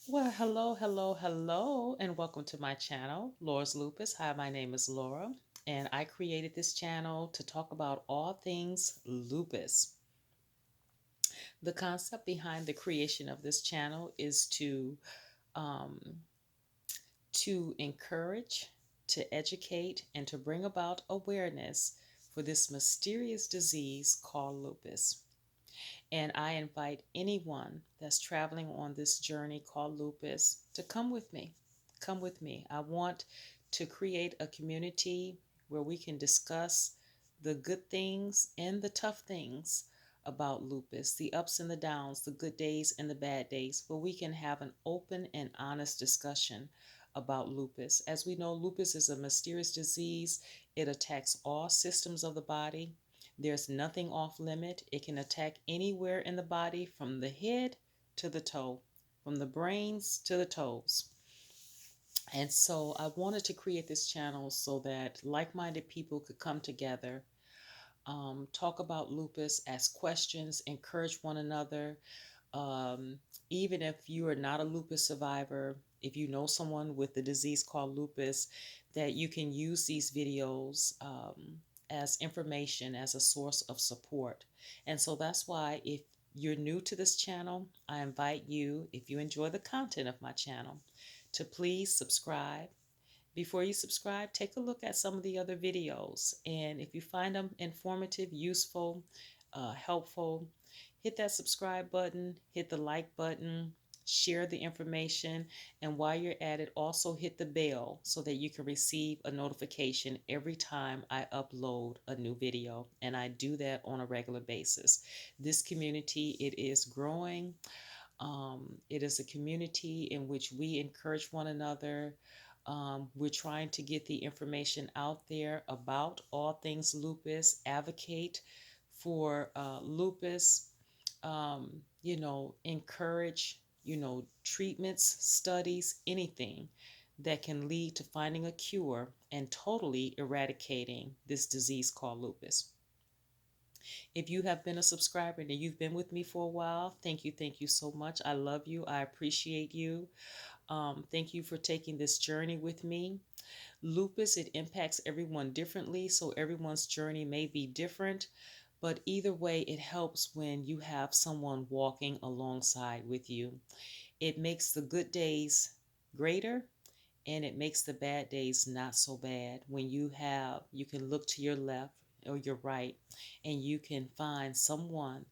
Well, hello, and welcome to my channel, Laura's Lupus. Hi, my name is Laura, and I created this channel to talk about all things lupus. The concept behind the creation of this channel is um, to encourage, to educate, and to bring about awareness for this mysterious disease called lupus. And I invite anyone that's traveling on this journey called lupus to come with me. Come with me. I want to create a community where we can discuss the good things and the tough things about lupus, the ups and the downs, the good days and the bad days, where we can have an open and honest discussion about lupus. As we know, lupus is a mysterious disease. It attacks all systems of the body. There's nothing off limit. It can attack anywhere in the body from the head to the toe, from the brains to the toes. And so I wanted to create this channel so that like minded people could come together, talk about lupus, ask questions, encourage one another. Um, Even if you are not a lupus survivor, if you know someone with the disease called lupus, that you can use these videos as information, as a source of support. And so that's why if you're new to this channel, I invite you, if you enjoy the content of my channel, to please subscribe. Before you subscribe, take a look at some of the other videos. And if you find them informative, useful, helpful, hit that subscribe button, hit the like button, share the information. And while you're at it, also hit the bell so that you can receive a notification every time I upload a new video. And I do that on a regular basis. This community, it is growing. It is a community in which we encourage one another. We're trying to get the information out there about all things lupus, advocate for lupus, encourage, treatments, studies, anything that can lead to finding a cure and totally eradicating this disease called lupus. If you have been a subscriber and you've been with me for a while, thank you so much. I love you. I appreciate you. Thank you for taking this journey with me. Lupus, it impacts everyone differently, so everyone's journey may be different, but either way, it helps when you have someone walking alongside with you. It makes the good days greater and it makes the bad days not so bad when you can look to your left or your right and you can find someone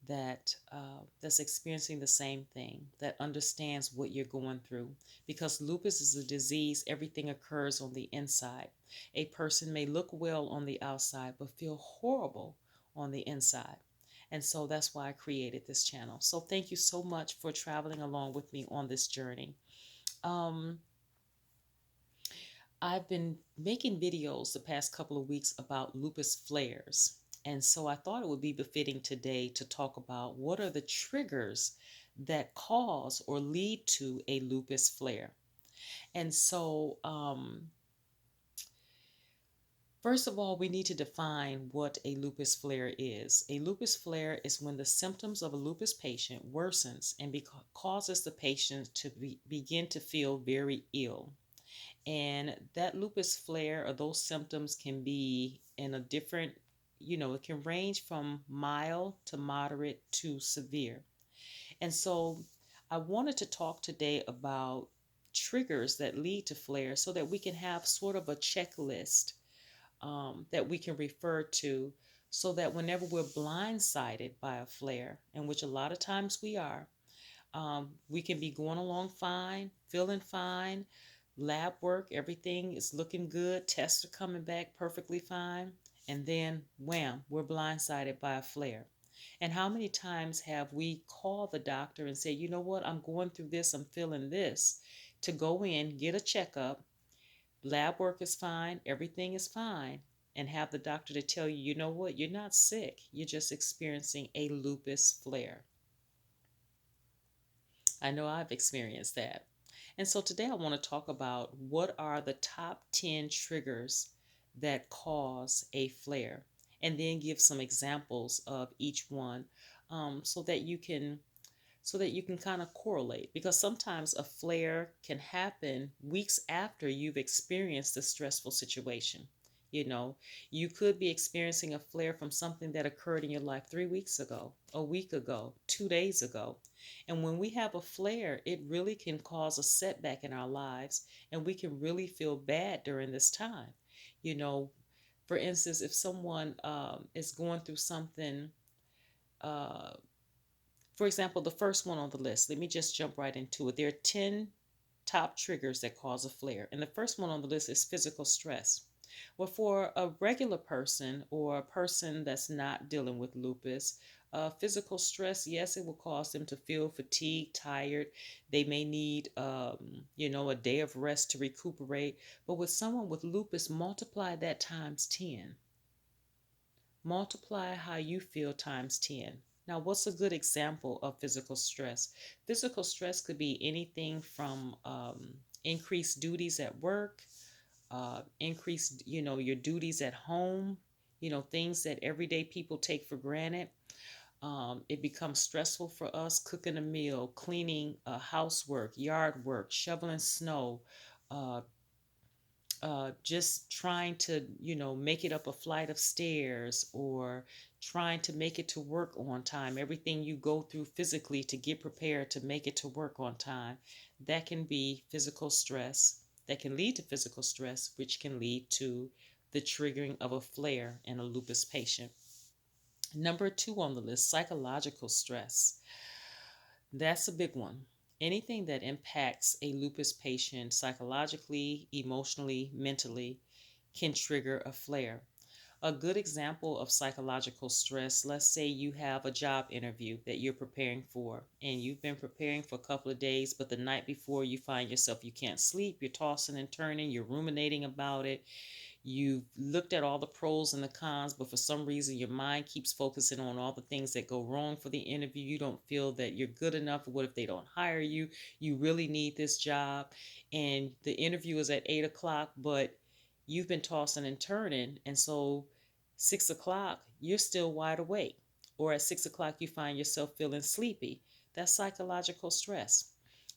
that's experiencing the same thing, that understands what you're going through. Because lupus is a disease, everything occurs on the inside. A person may look well on the outside, but feel horrible on the inside. And so that's why I created this channel. So thank you so much for traveling along with me on this journey. Um, I've been making videos the past couple of weeks about lupus flares. And so I thought it would be befitting today to talk about what are the triggers that cause or lead to a lupus flare. And so, first of all, we need to define what a lupus flare is. A lupus flare is when the symptoms of a lupus patient worsens and causes the patient to begin to feel very ill. And that lupus flare or those symptoms can be in a different, it can range from mild to moderate to severe. And so I wanted to talk today about triggers that lead to flares so that we can have sort of a checklist that we can refer to so that whenever we're blindsided by a flare, in which a lot of times we are, we can be going along fine, feeling fine, lab work, everything is looking good, tests are coming back perfectly fine, and then wham, we're blindsided by a flare. And how many times have we called the doctor and say, you know what, I'm going through this, I'm feeling this, to go in, get a checkup, lab work is fine, everything is fine, and have the doctor to tell you, you know what, you're not sick, you're just experiencing a lupus flare. I know I've experienced that. And so today I want to talk about what are the top 10 triggers that cause a flare, and then give some examples of each one, so that you can so that you can kind of correlate, because sometimes a flare can happen weeks after you've experienced a stressful situation. You know, you could be experiencing a flare from something that occurred in your life 3 weeks ago, a week ago, 2 days ago. And when we have a flare, it really can cause a setback in our lives, and we can really feel bad during this time. You know, for instance, if someone is going through something, uh, for example, the first one on the list, let me just jump right into it. There are 10 top triggers that cause a flare. And the first one on the list is physical stress. Well, for a regular person or a person that's not dealing with lupus, physical stress, yes, it will cause them to feel fatigued, tired. They may need, a day of rest to recuperate. But with someone with lupus, multiply that times 10. Multiply how you feel times 10. Now, what's a good example of physical stress? Physical stress could be anything from increased duties at work, increased, your duties at home, things that everyday people take for granted. It becomes stressful for us cooking a meal, cleaning housework, yard work, shoveling snow, uh, just trying to, make it up a flight of stairs, or trying to make it to work on time. Everything you go through physically to get prepared to make it to work on time, that can be physical stress. That can lead to physical stress, which can lead to the triggering of a flare in a lupus patient. Number two on the list, psychological stress. That's a big one. Anything that impacts a lupus patient psychologically, emotionally, mentally can trigger a flare. A good example of psychological stress, let's say you have a job interview that you're preparing for, and you've been preparing for a couple of days, but the night before you find yourself, you can't sleep, you're tossing and turning, you're ruminating about it. You've looked at all the pros and the cons, but for some reason your mind keeps focusing on all the things that go wrong for the interview. You don't feel that you're good enough. What if they don't hire you? You really need this job. And the interview is at 8 o'clock, but you've been tossing and turning. And so 6 o'clock, you're still wide awake. Or at 6 o'clock, you find yourself feeling sleepy. That's psychological stress.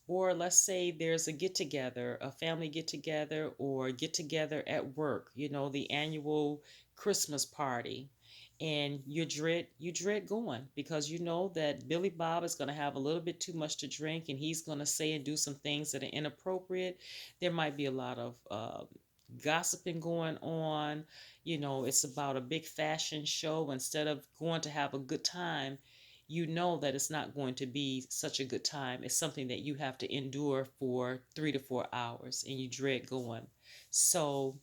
Or let's say there's a get together, a family get together, or get together at work, the annual Christmas party. And you dread going, because you know that Billy Bob is going to have a little bit too much to drink, and he's going to say and do some things that are inappropriate. There might be a lot of gossiping going on. It's about a big fashion show. Instead of going to have a good time, you know that it's not going to be such a good time. It's something that you have to endure for 3 to 4 hours, and you dread going. So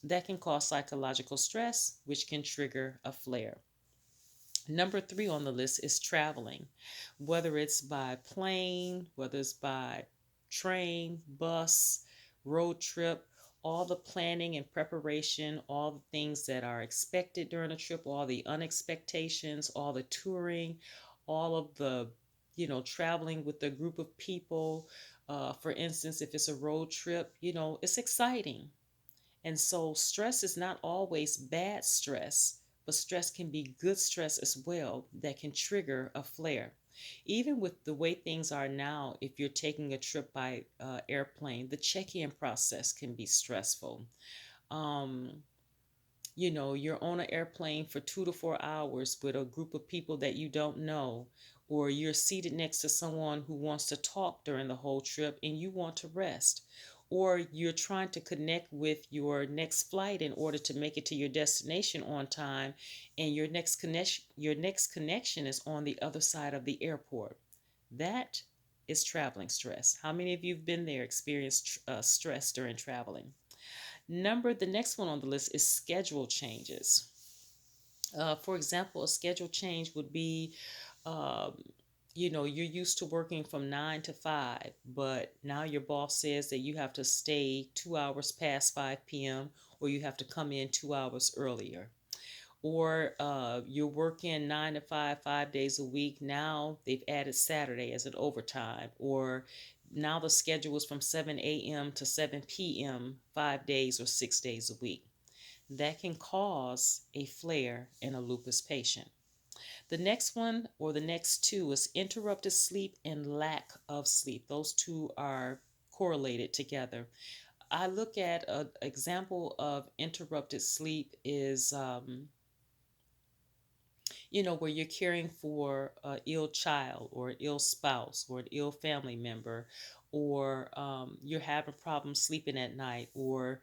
that can cause psychological stress, which can trigger a flare. Number three on the list is traveling, whether it's by plane, whether it's by train, bus, road trip, all the planning and preparation, all the things that are expected during a trip, all the unexpectations, all the touring, all of the, traveling with a group of people. For instance, if it's a road trip, it's exciting. And so stress is not always bad stress, but stress can be good stress as well that can trigger a flare. Even with the way things are now, if you're taking a trip by airplane, the check in process can be stressful. Um, you're on an airplane for 2 to 4 hours with a group of people that you don't know, or you're seated next to someone who wants to talk during the whole trip and you want to rest, or you're trying to connect with your next flight in order to make it to your destination on time, and your next connection is on the other side of the airport. That is traveling stress. How many of you have been there, experienced stress during traveling? The next one on the list is schedule changes. For example, a schedule change would be, um, you're used to working from 9 to 5, but now your boss says that you have to stay 2 hours past 5 p.m., or you have to come in 2 hours earlier. Or you're working 9 to 5, 5 days a week. Now they've added Saturday as an overtime. Or now the schedule is from 7 a.m. to 7 p.m., 5 days or 6 days a week. That can cause a flare in a lupus patient. The next one, or the next two, is interrupted sleep and lack of sleep. Those two are correlated together. I look at an example of interrupted sleep is, where you're caring for an ill child or an ill spouse or an ill family member, or you're having problems sleeping at night, or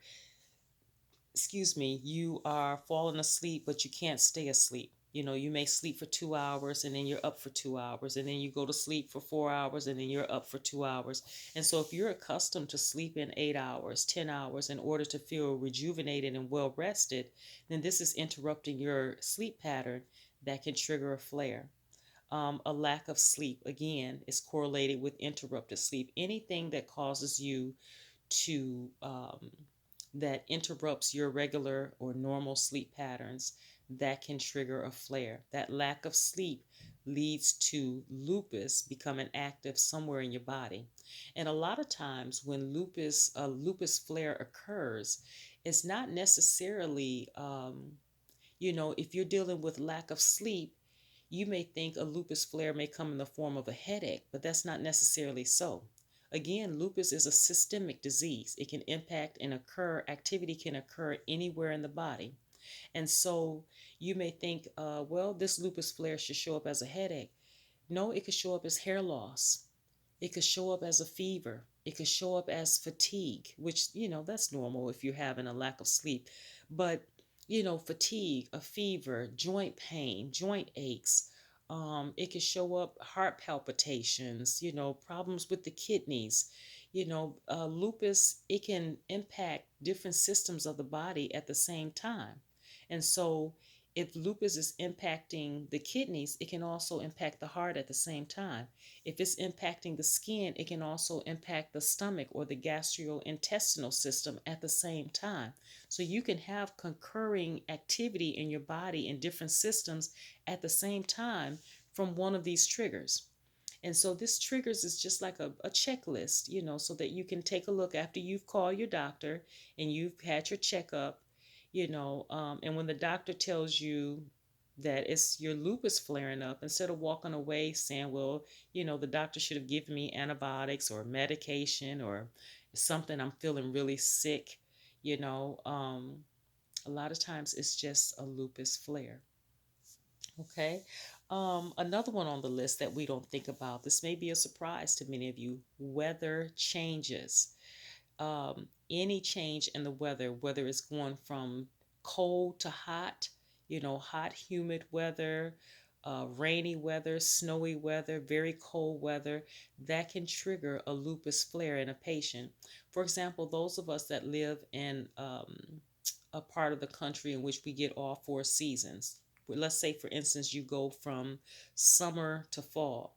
excuse me, you are falling asleep, but you can't stay asleep. You may sleep for 2 hours and then you're up for 2 hours, and then you go to sleep for 4 hours and then you're up for 2 hours. And so, if you're accustomed to sleeping 8 hours, 10 hours in order to feel rejuvenated and well rested, then this is interrupting your sleep pattern that can trigger a flare. A lack of sleep, again, is correlated with interrupted sleep. Anything that causes you to that interrupts your regular or normal sleep patterns, that can trigger a flare. That lack of sleep leads to lupus becoming active somewhere in your body. And a lot of times when a lupus flare occurs, it's not necessarily, if you're dealing with lack of sleep, you may think a lupus flare may come in the form of a headache, but that's not necessarily so. Again, lupus is a systemic disease. It can impact and occur, activity can occur anywhere in the body. And so you may think, well, this lupus flare should show up as a headache. No, it could show up as hair loss. It could show up as a fever. It could show up as fatigue, which, that's normal if you're having a lack of sleep. But, fatigue, a fever, joint pain, joint aches. It could show up heart palpitations, problems with the kidneys. Lupus, it can impact different systems of the body at the same time. And so, if lupus is impacting the kidneys, it can also impact the heart at the same time. If it's impacting the skin, it can also impact the stomach or the gastrointestinal system at the same time. So you can have concurring activity in your body in different systems at the same time from one of these triggers. And so this triggers is just like a checklist, so that you can take a look after you've called your doctor and you've had your checkup, and when the doctor tells you that it's your lupus flaring up, instead of walking away saying, well, the doctor should have given me antibiotics or medication or something, I'm feeling really sick, a lot of times it's just a lupus flare. Okay. Another one on the list that we don't think about, this may be a surprise to many of you: weather changes. Any change in the weather, whether it's going from cold to hot, hot, humid weather, rainy weather, snowy weather, very cold weather, that can trigger a lupus flare in a patient. For example, those of us that live in a part of the country in which we get all four seasons. Let's say, for instance, you go from summer to fall.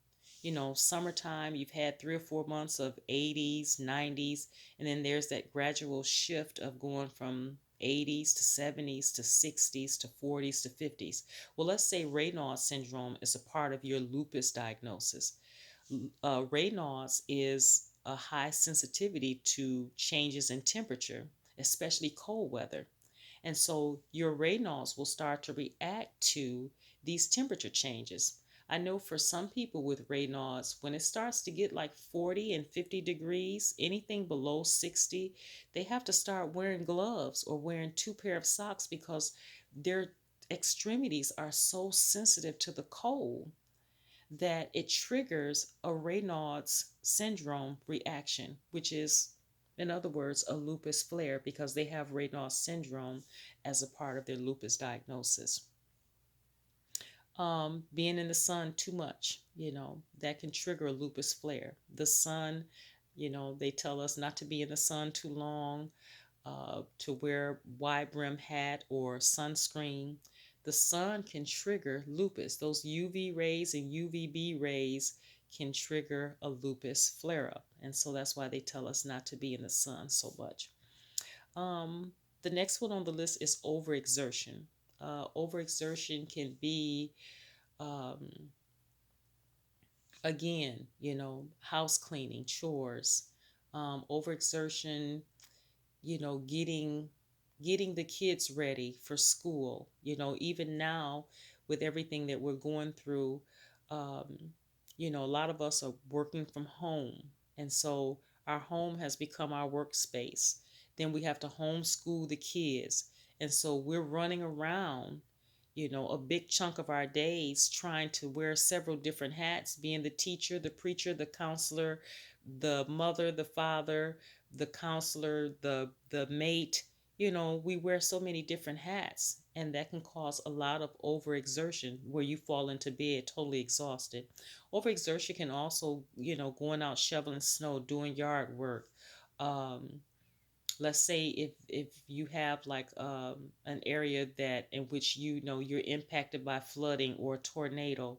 Summertime, you've had 3 or 4 months of 80s, 90s, and then there's that gradual shift of going from 80s to 70s to 60s to 40s to 50s. Well, let's say Raynaud's syndrome is a part of your lupus diagnosis. Raynaud's is a high sensitivity to changes in temperature, especially cold weather. And so your Raynaud's will start to react to these temperature changes. I know for some people with Raynaud's, when it starts to get like 40 and 50 degrees, anything below 60, they have to start wearing gloves or wearing two pair of socks because their extremities are so sensitive to the cold that it triggers a Raynaud's syndrome reaction, which is, in other words, a lupus flare, because they have Raynaud's syndrome as a part of their lupus diagnosis. Being in the sun too much, that can trigger a lupus flare. The sun, they tell us not to be in the sun too long, to wear wide brim hat or sunscreen. The sun can trigger lupus. Those UV rays and UVB rays can trigger a lupus flare up. And so that's why they tell us not to be in the sun so much. The next one on the list is overexertion. Overexertion can be, um, again, house cleaning, chores, overexertion, getting the kids ready for school. Even now with everything that we're going through. Um, a lot of us are working from home. And so our home has become our workspace. Then we have to homeschool the kids. And so we're running around, a big chunk of our days trying to wear several different hats, being the teacher, the preacher, the counselor, the mother, the father, the counselor, the mate. We wear so many different hats, and that can cause a lot of overexertion where you fall into bed totally exhausted. Overexertion can also, going out shoveling snow, doing yard work. Um, let's say if you have like an area that in which you're impacted by flooding or tornado,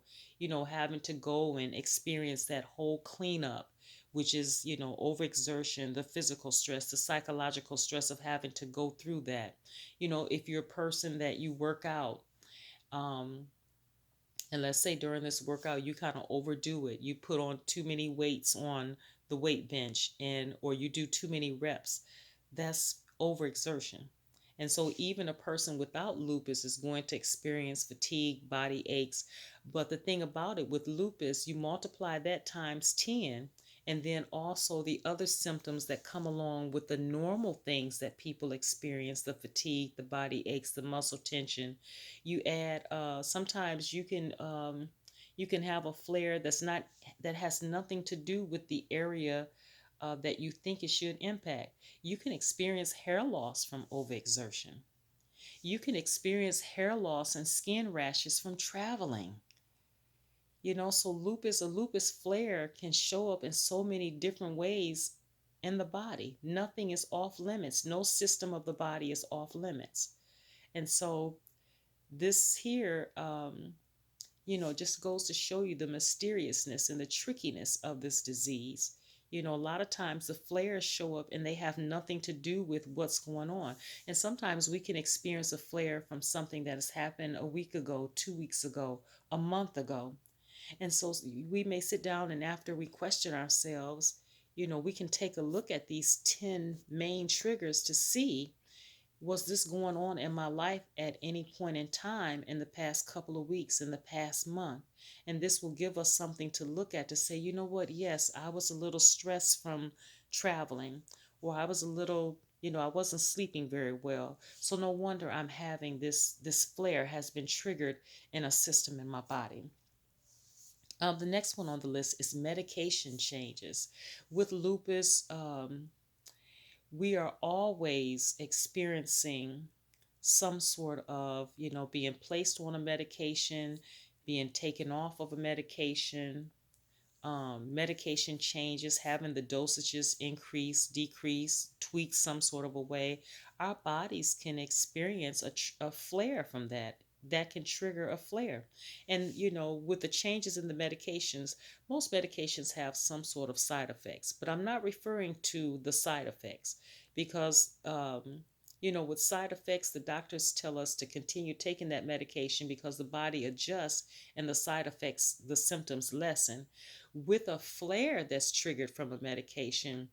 having to go and experience that whole cleanup, which is overexertion, the physical stress, the psychological stress of having to go through that. If you're a person that you work out, um, and let's say during this workout you kind of overdo it, you put on too many weights on the weight bench, and or you do too many reps, that's overexertion. And so even a person without lupus is going to experience fatigue, body aches. But the thing about it, with lupus, you multiply that times 10, and then also the other symptoms that come along with the normal things that people experience, the fatigue, the body aches, the muscle tension. You add, sometimes you can have a flare that has nothing to do with the area that you think it should impact. You can experience hair loss from overexertion. You can experience hair loss and skin rashes from traveling. So a lupus flare can show up in so many different ways in the body. Nothing is off limits. No system of the body is off limits. And so this here, just goes to show you the mysteriousness and the trickiness of this disease. A lot of times the flares show up and they have nothing to do with what's going on. And sometimes we can experience a flare from something that has happened a week ago, 2 weeks ago, a month ago. And so we may sit down, and after we question ourselves, we can take a look at these 10 main triggers to see, was this going on in my life at any point in time in the past couple of weeks, in the past month? And this will give us something to look at to say, you know what, yes, I was a little stressed from traveling, or I was a little, I wasn't sleeping very well. So no wonder I'm having this flare has been triggered in a system in my body. The next one on the list is medication changes. With lupus, we are always experiencing some sort of, being placed on a medication, being taken off of a medication, medication changes, having the dosages increase, decrease, tweak some sort of a way. Our bodies can experience a flare from that. That can trigger a flare. And, with the changes in the medications, most medications have some sort of side effects, but I'm not referring to the side effects because, with side effects, the doctors tell us to continue taking that medication because the body adjusts and the side effects, the symptoms lessen. With a flare that's triggered from a medication,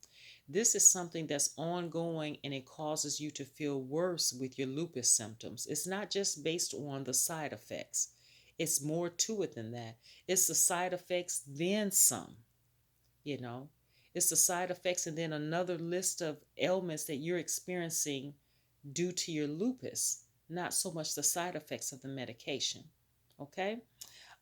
this is something that's ongoing and it causes you to feel worse with your lupus symptoms. It's not just based on the side effects, it's more to it than that. It's the side effects, then some, you know. It's the side effects and then another list of ailments that you're experiencing due to your lupus, not so much the side effects of the medication. Okay?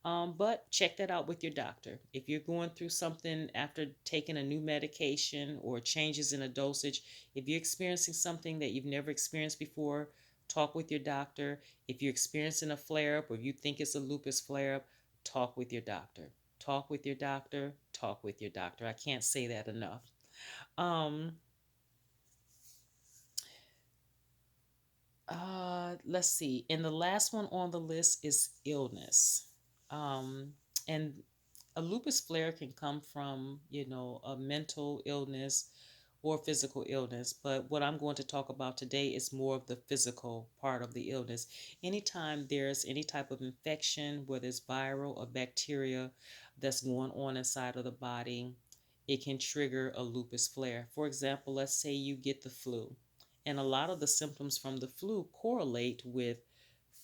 But check that out with your doctor. If you're going through something after taking a new medication or changes in a dosage, if you're experiencing something that you've never experienced before, talk with your doctor. If you're experiencing a flare up or you think it's a lupus flare up, talk with your doctor. Talk with your doctor. Talk with your doctor. I can't say that enough. Um, let's see. And the last one on the list is illness. And a lupus flare can come from, a mental illness or physical illness. But what I'm going to talk about today is more of the physical part of the illness. Anytime there's any type of infection, whether it's viral or bacteria that's going on inside of the body, it can trigger a lupus flare. For example, let's say you get the flu, and a lot of the symptoms from the flu correlate with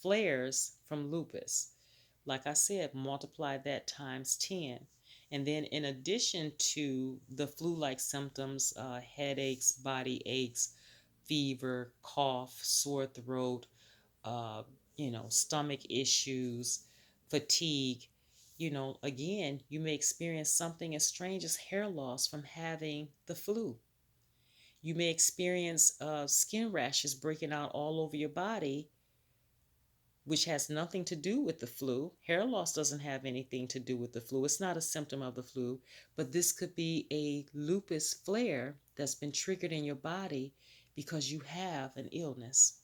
flares from lupus. Like I said, multiply that times 10. And then, in addition to the flu like symptoms, headaches, body aches, fever, cough, sore throat, uh, stomach issues, fatigue, again, you may experience something as strange as hair loss from having the flu. You may experience skin rashes breaking out all over your body, which has nothing to do with the flu. Hair loss doesn't have anything to do with the flu. It's not a symptom of the flu, but this could be a lupus flare that's been triggered in your body because you have an illness.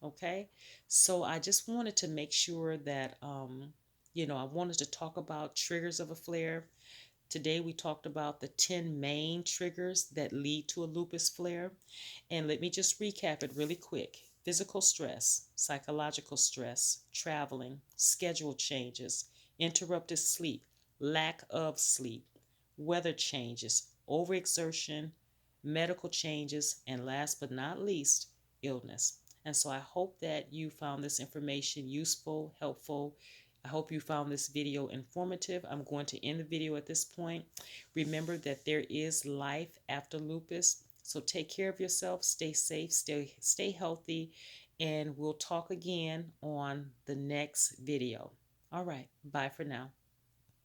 Okay? So I just wanted to make sure that, I wanted to talk about triggers of a flare. Today we talked about the 10 main triggers that lead to a lupus flare. And let me just recap it really quick. Physical stress, psychological stress, traveling, schedule changes, interrupted sleep, lack of sleep, weather changes, overexertion, medical changes, and last but not least, illness. And so I hope that you found this information useful, helpful. I hope you found this video informative. I'm going to end the video at this point. Remember that there is life after lupus. So take care of yourself, stay safe, stay healthy, and we'll talk again on the next video. All right, bye for now.